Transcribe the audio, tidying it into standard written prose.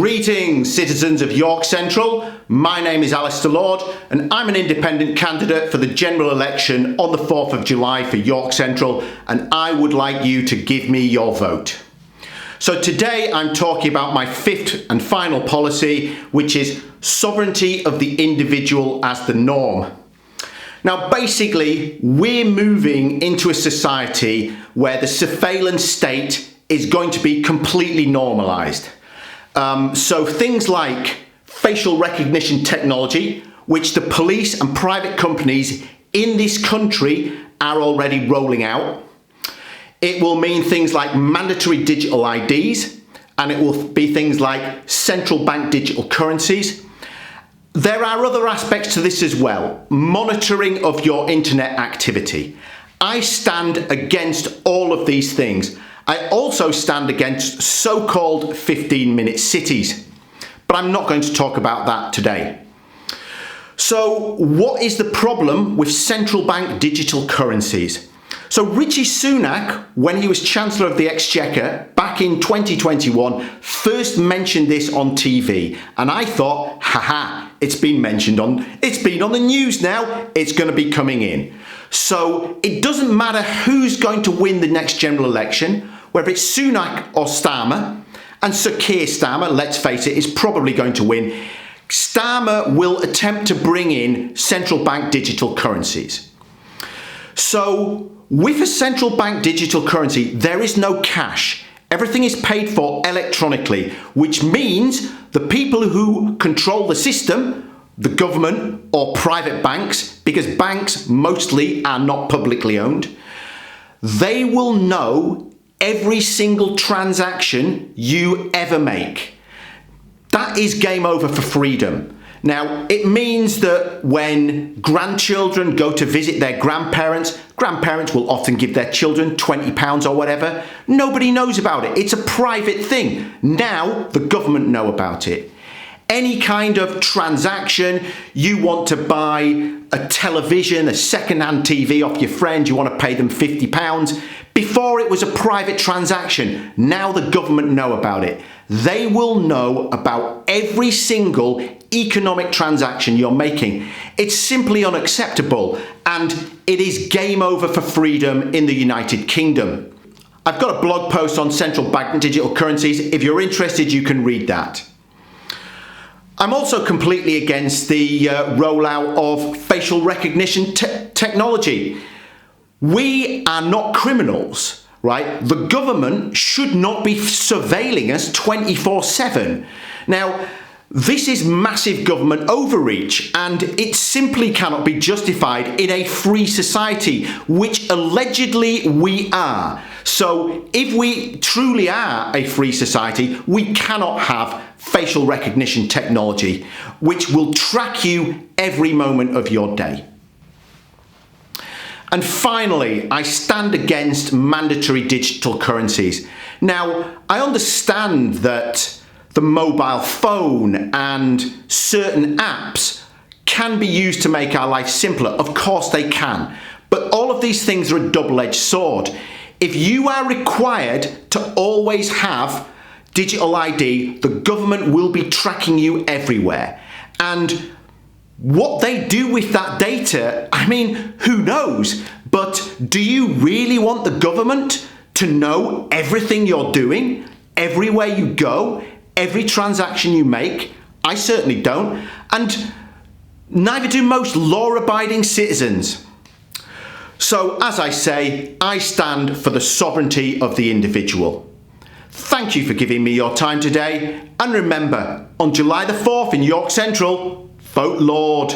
Greetings, citizens of York Central. My name is Alistair Lord and I'm an independent candidate for the general election on the 4th of July for York Central, and I would like you to give me your vote. So today I'm talking about my fifth and final policy, which is sovereignty of the individual as the norm. Now basically we're moving into a society where the surveillance state is going to be completely normalised. So things like facial recognition technology, which the police and private companies in this country are already rolling out. It will mean things like mandatory digital IDs, and it will be things like central bank digital currencies. There are other aspects to this as well. Monitoring of your internet activity. I stand against all of these things. I also stand against so-called 15-minute cities, but I'm not going to talk about that today. So what is the problem with central bank digital currencies? So Rishi Sunak, when he was Chancellor of the Exchequer back in 2021, first mentioned this on TV, and I thought, haha, it's been on the news now, it's going to be coming in. So it doesn't matter who's going to win the next general election, whether it's Sunak or Starmer, and Sir Keir Starmer, let's face it, is probably going to win. Starmer will attempt to bring in central bank digital currencies. So with a central bank digital currency, there is no cash. Everything is paid for electronically, which means the people who control the system, the government or private banks, because banks mostly are not publicly owned, they will know every single transaction you ever make. That is game over for freedom. Now, it means that when grandchildren go to visit their grandparents will often give their children £20 or whatever. Nobody knows about it. It's a private thing. Now, the government know about it. Any kind of transaction, you want to buy a television, a second-hand TV off your friend, you want to pay them £50. Before it was a private transaction, now the government know about it. They will know about every single economic transaction you're making. It's simply unacceptable, and it is game over for freedom in the United Kingdom. I've got a blog post on central bank digital currencies. If you're interested, you can read that. I'm also completely against the rollout of facial recognition technology. We are not criminals, right? The government should not be surveilling us 24/7. Now, this is massive government overreach, and it simply cannot be justified in a free society, which allegedly we are. So if we truly are a free society, we cannot have facial recognition technology, which will track you every moment of your day. And finally, I stand against mandatory digital currencies. Now, I understand that the mobile phone and certain apps can be used to make our life simpler. Of course they can. But all of these things are a double-edged sword. If you are required to always have digital ID, the government will be tracking you everywhere. And what they do with that data, I mean, who knows? But do you really want the government to know everything you're doing, everywhere you go, every transaction you make? I certainly don't. And neither do most law-abiding citizens. So, as I say, I stand for the sovereignty of the individual. Thank you for giving me your time today. And remember, on July the 4th in York Central, vote Lord.